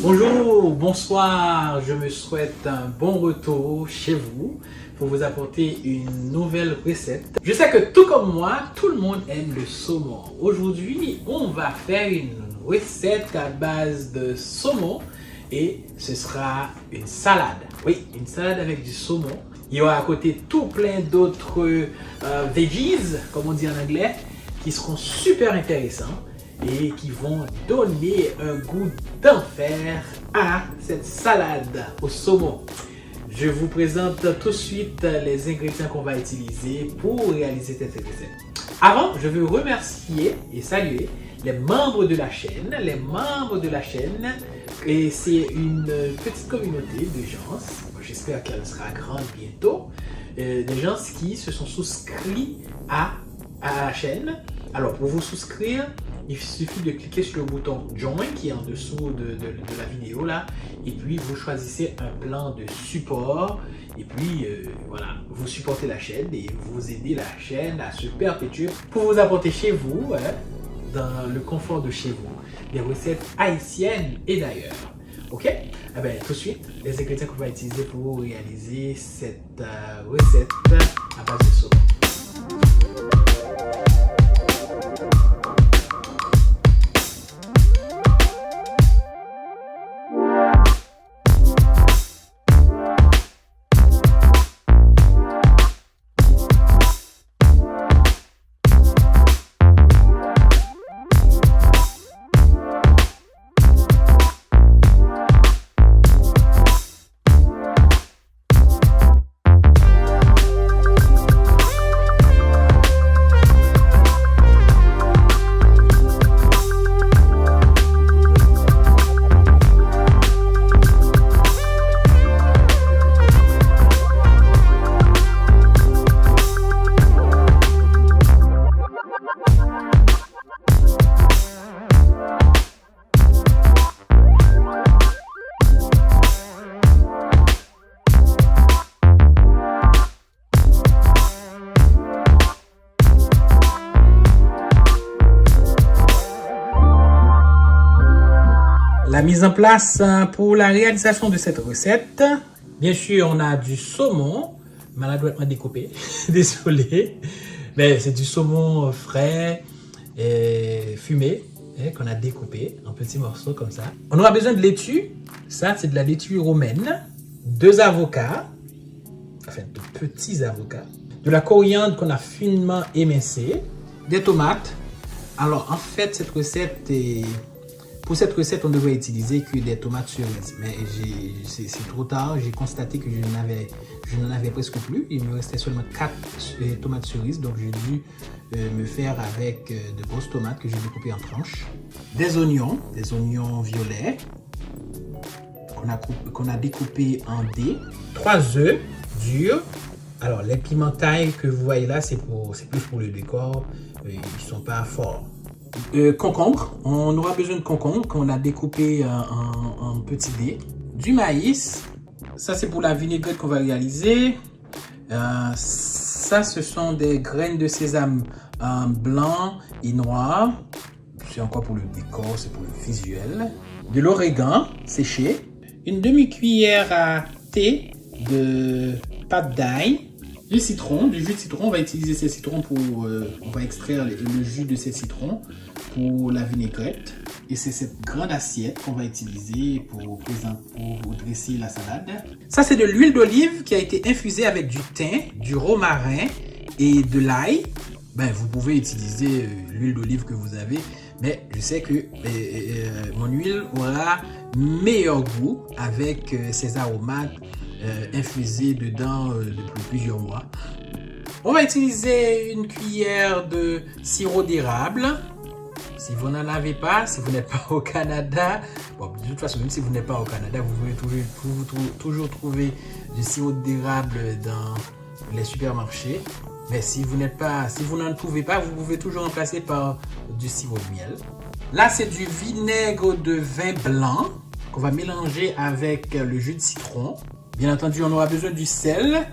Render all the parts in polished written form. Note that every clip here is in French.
Bonjour, bonsoir, je me souhaite un bon retour chez vous pour vous apporter une nouvelle recette. Je sais que tout comme moi, tout le monde aime le saumon. Aujourd'hui, on va faire une recette à base de saumon et ce sera une salade. Oui, une salade avec du saumon. Il y aura à côté tout plein d'autres veggies, comme on dit en anglais, qui seront super intéressants et qui vont donner un goût d'enfer à cette salade au saumon. Je vous présente tout de suite les ingrédients qu'on va utiliser pour réaliser cette recette. Avant, je veux remercier et saluer les membres de la chaîne. Et c'est une petite communauté de gens, j'espère qu'elle sera grande bientôt, des gens qui se sont souscrits à la chaîne. Alors, pour vous souscrire, il suffit de cliquer sur le bouton Join qui est en dessous de la vidéo là, et puis vous choisissez un plan de support, et puis voilà, vous supportez la chaîne et vous aidez la chaîne à se perpétuer pour vous apporter chez vous, dans le confort de chez vous, des recettes haïtiennes et d'ailleurs. Ok? Eh bien, tout de suite, les ingrédients qu'on va utiliser pour réaliser cette recette à base de saumon. La mise en place pour la réalisation de cette recette. Bien sûr, on a du saumon, maladroitement découpé, désolé. Mais c'est du saumon frais et fumé qu'on a découpé en petits morceaux comme ça. On aura besoin de laitue, ça c'est de la laitue romaine, 2 avocats, enfin de petits avocats, de la coriandre qu'on a finement émincée, des tomates. Alors en fait cette recette est... Pour cette recette, on devrait utiliser que des tomates cerises. Mais c'est trop tard, j'ai constaté que je n'en avais presque plus. Il me restait seulement 4 tomates cerises. Donc j'ai dû me faire avec de grosses tomates que j'ai découpées en tranches. Des oignons violets qu'on a découpés en dés. 3 œufs durs. Alors les pimentailles que vous voyez là, c'est plus pour le décor. Ils ne sont pas forts. Concombre, on aura besoin de concombre qu'on a découpé en petits dés. Du maïs, ça c'est pour la vinaigrette qu'on va réaliser. Ça ce sont des graines de sésame blanc et noir. C'est encore pour le décor, c'est pour le visuel. De l'origan séché. Une demi-cuillère à thé de pâte d'ail. Du citron, du jus de citron, on va utiliser ces citrons pour... on va extraire le jus de ces citrons pour la vinaigrette. Et c'est cette grande assiette qu'on va utiliser pour dresser la salade. Ça, c'est de l'huile d'olive qui a été infusée avec du thym, du romarin et de l'ail. Ben, vous pouvez utiliser l'huile d'olive que vous avez. Mais je sais que mon huile aura meilleur goût avec ces aromates infusé dedans depuis plusieurs mois. On va utiliser une cuillère de sirop d'érable. Si vous n'en avez pas, si vous n'êtes pas au Canada, bon, de toute façon, même si vous n'êtes pas au Canada, vous pouvez toujours trouver du sirop d'érable dans les supermarchés. Mais si vous n'en trouvez pas, vous pouvez toujours remplacer par du sirop de miel. Là, c'est du vinaigre de vin blanc qu'on va mélanger avec le jus de citron. Bien entendu, on aura besoin du sel,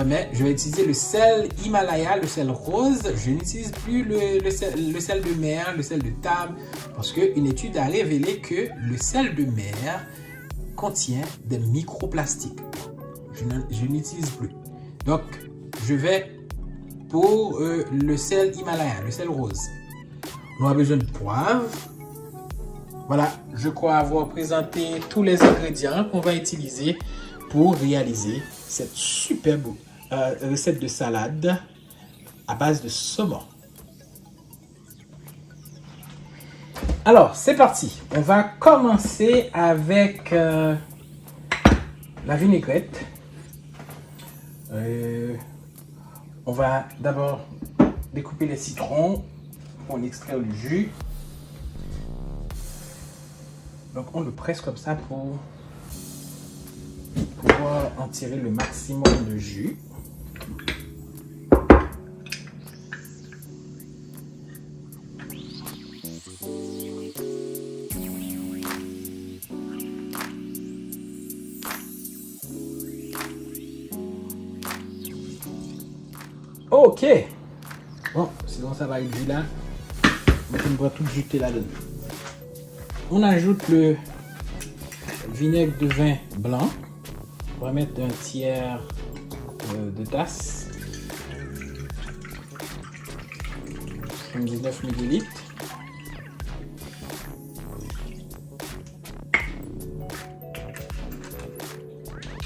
Mais je vais utiliser le sel Himalaya, le sel rose. Je n'utilise plus le sel de mer, le sel de table, parce qu'une étude a révélé que le sel de mer contient des microplastiques. Je n'utilise plus. Donc, je vais pour le sel Himalaya, le sel rose. On a besoin de poivre. Voilà, je crois avoir présenté tous les ingrédients qu'on va utiliser pour réaliser cette superbe recette de salade à base de saumon. Alors, c'est parti. On va commencer avec la vinaigrette. On va d'abord découper les citrons pour en extraire le jus. Donc, on le presse comme ça pour pouvoir en tirer le maximum de jus. Ok. Bon, sinon ça va être jus là. On va tout jeter là-dedans. On ajoute le vinaigre de vin blanc. On va mettre un tiers de tasse. 19 ml.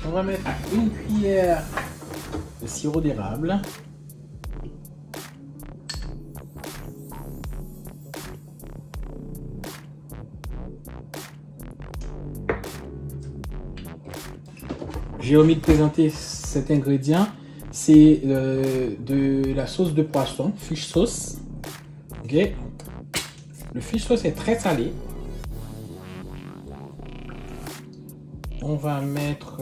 On va mettre une cuillère de sirop d'érable. J'ai omis de présenter cet ingrédient. C'est de la sauce de poisson, fish sauce. Ok. Le fish sauce est très salé. On va mettre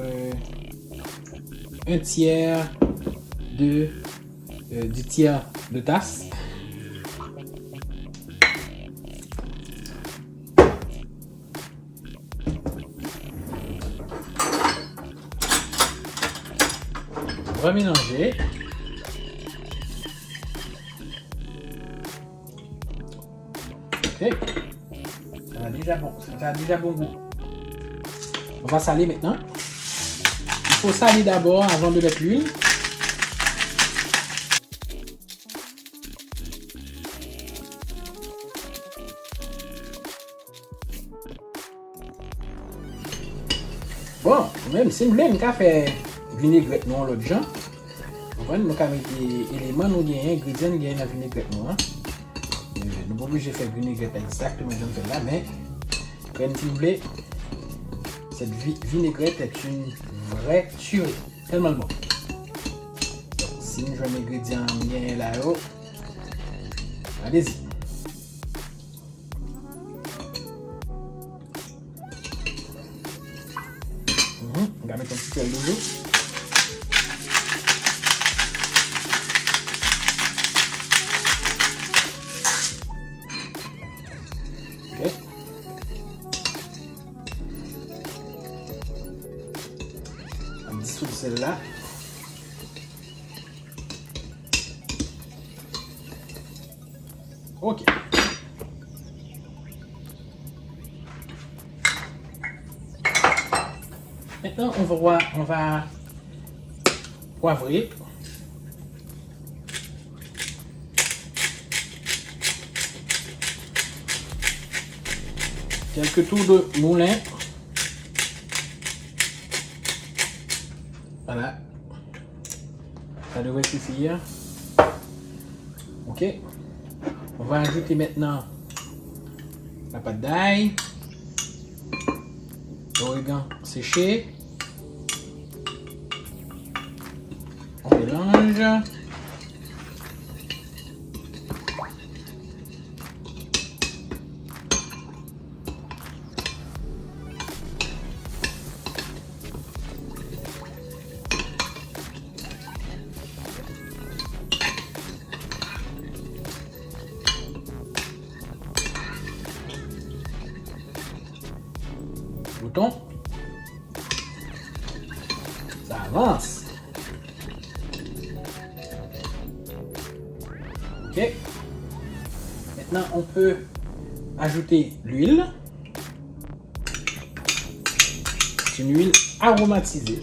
un tiers du tiers de tasse. On va mélanger. Ok. Ça a déjà bon goût. On va saler maintenant. Il faut saler d'abord avant de mettre l'huile. Bon, même si nous avons fait vinaigrette noire l'autre genre, nous avons mis des éléments, nous avons des ingrédients dans la vinaigrette noire. Nous avons obligé de faire vinaigrette exactement comme là, mais comme vous voulez, cette vinaigrette est une vraie tuerie. Tellement bon. Si nous avons un ingrédient bien là-haut, allez-y. On va mettre un petit peu d'eau. Ok. On dissout celle-là. Ok. Maintenant, on va poivrer. Quelques tours de moulin. Voilà. Ça devrait suffire. Ok. On va ajouter maintenant la pâte d'ail, l'origan séché. On mélange. Bouton. Ça avance. Ok. Maintenant, on peut ajouter l'huile. C'est une huile aromatisée.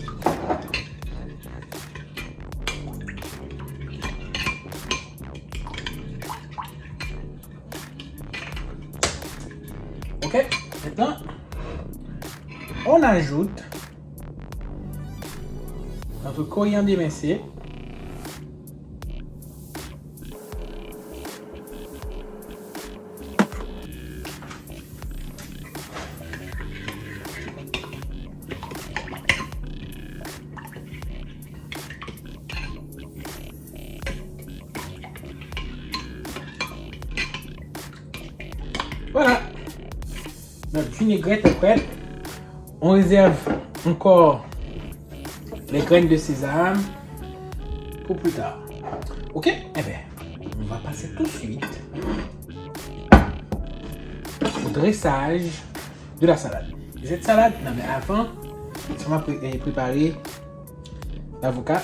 Ok. Maintenant, on ajoute notre coriandre émincé. Voilà, notre vinaigrette est prête. On réserve encore les graines de sésame pour plus tard. Ok, eh bien, on va passer tout de suite au dressage de la salade. Et cette salade, non mais avant, on va préparer l'avocat.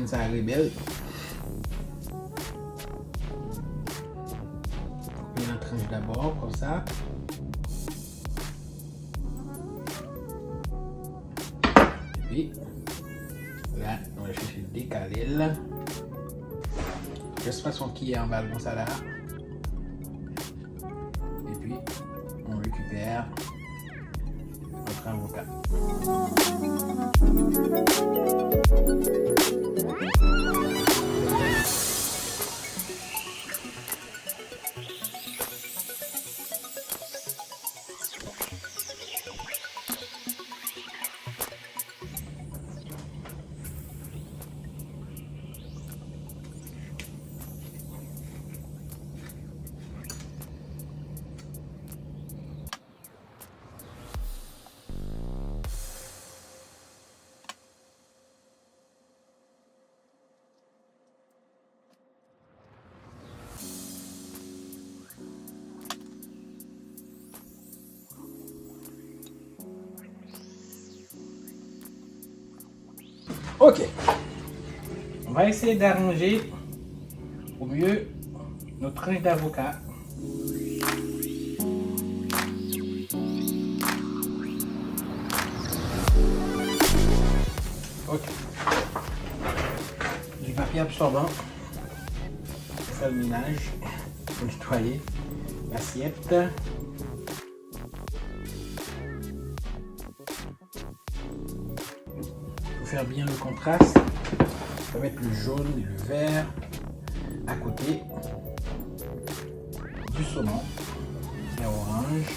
Ça rebelle. On la tranche d'abord comme ça. Et puis là, on va chercher le décaler là. De toute façon qui est en bas comme ça là. Et puis on récupère notre avocat. Ok, on va essayer d'arranger au mieux notre tranche d'avocat. Ok, du papier absorbant pour faire le ménage, pour nettoyer l'assiette. Faire bien le contraste, on va mettre le jaune et le vert à côté du saumon et orange.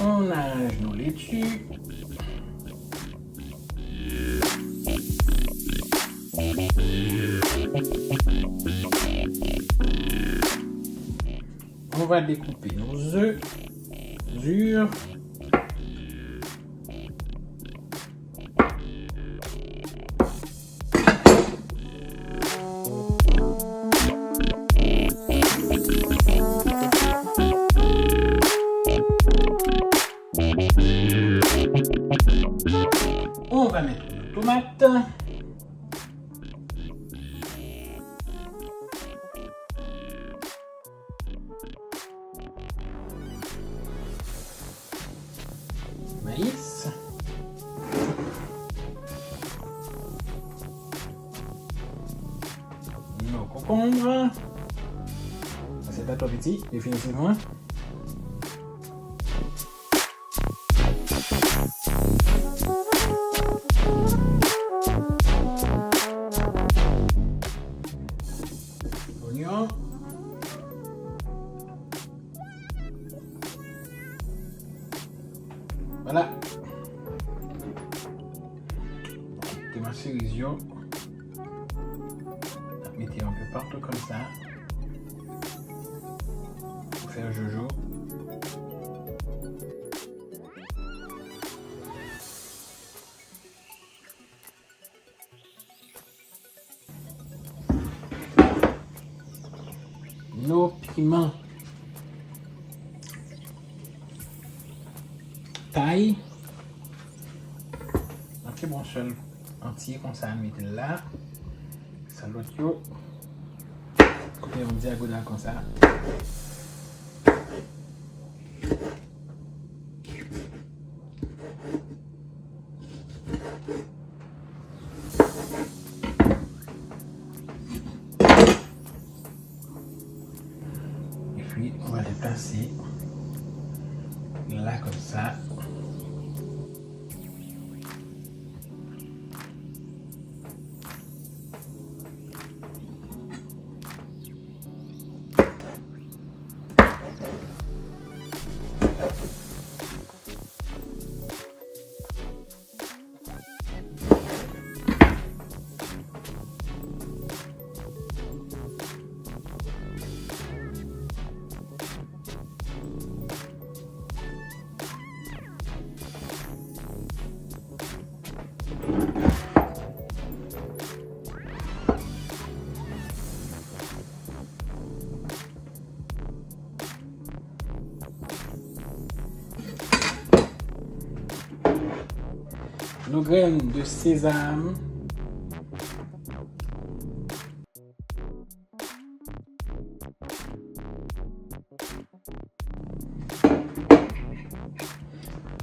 On arrange nos laitues. On va découper nos œufs durs. On va mettre nos tomates. Maïs. Nos concombres. C'est pas trop petit, définitivement. Oignon. Voilà. Mettez ma cérésion. Mettez un peu partout comme ça. Pour faire jojo. Nos piments taille. Ok, bon, seul entier comme ça, mettez là. Ça l'autre yo. Coupez en diagonale comme ça. Et puis on va les placer là comme ça. Nos graines de sésame.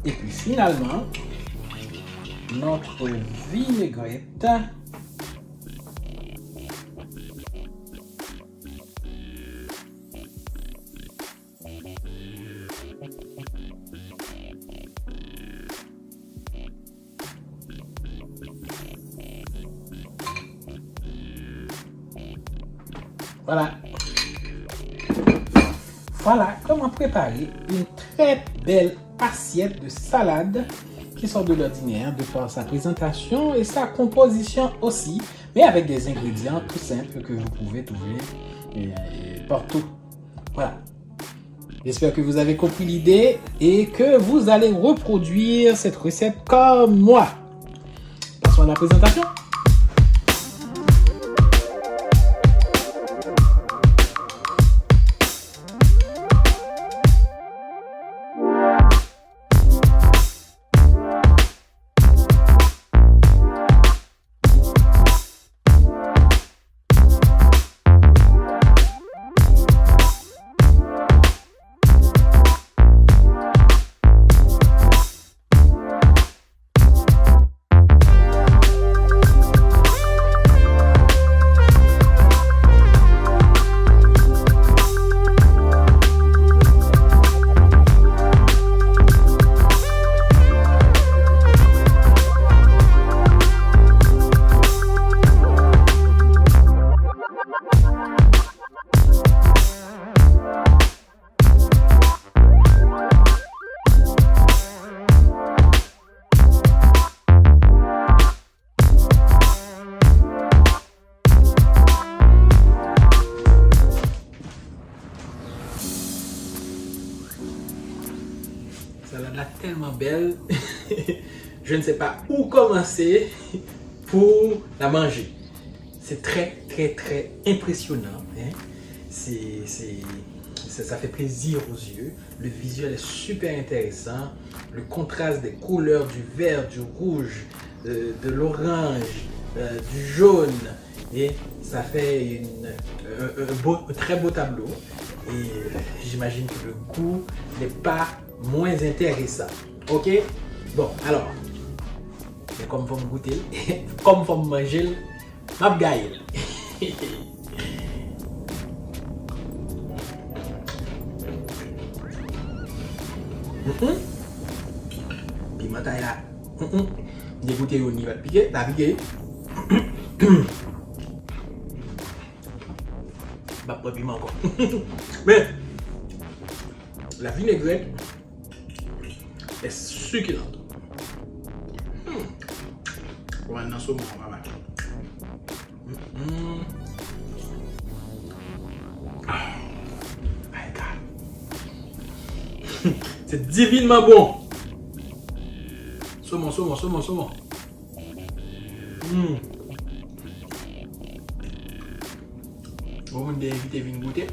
Et puis finalement, notre vinaigrette. Voilà. Voilà comment préparer une très belle assiette de salade qui sort de l'ordinaire de par sa présentation et sa composition aussi, mais avec des ingrédients tout simples que vous pouvez trouver partout. Voilà. J'espère que vous avez compris l'idée et que vous allez reproduire cette recette comme moi. Passons à la présentation. Salade là tellement belle, je ne sais pas où commencer pour la manger. C'est très impressionnant. Hein? Ça fait plaisir aux yeux. Le visuel est super intéressant. Le contraste des couleurs du vert, du rouge, de l'orange, du jaune. Et ça fait un très beau tableau. Et j'imagine que le goût n'est pas moins intéressant. Ok? Bon, alors, c'est comme faut me goûter, comme faut me manger, m'a gaïl. Piment taille là. Dégoûté au niveau de piquer, t'as piqué. Bah, pas piment encore. Mais la vinaigrette est succulente. On va dans ce moment, papa. C'est divinement bon. Saumon. Bon, on invité à venir goûter.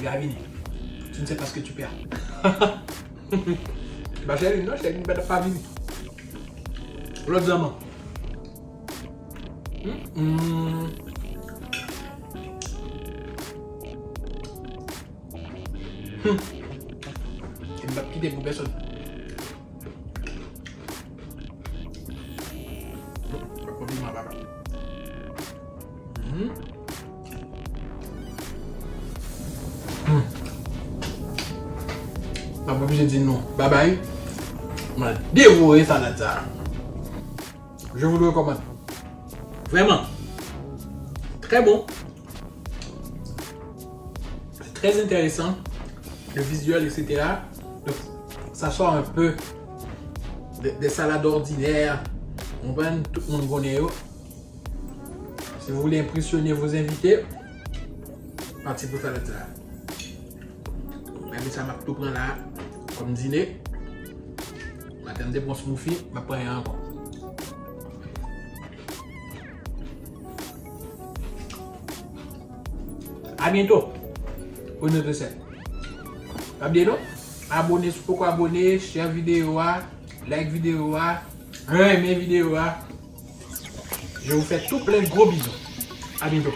Gravini, tu ne sais pas ce que tu perds. Bah, chérie, non, chérie, ne pas venir. L'autre zaman. Il ne va pas quitter pour personne. Je suis obligé de dire non. Bye bye. On a dévoré ça là. Je vous le recommande. Vraiment. Très bon. C'est très intéressant. Le visuel, etc. Donc, ça sort un peu des salades ordinaires. On va tout le monde connaît. Si vous voulez impressionner vos invités, partez pour faire ça. Ça m'a tout prendre là comme dîner. M'attendez pour smoothie, m'a pris encore. À bientôt pour une autre recette. Abonnez, pourquoi abonner, share vidéo, like vidéo, aimer vidéo. Je vous fais tout plein de gros bisous. À bientôt.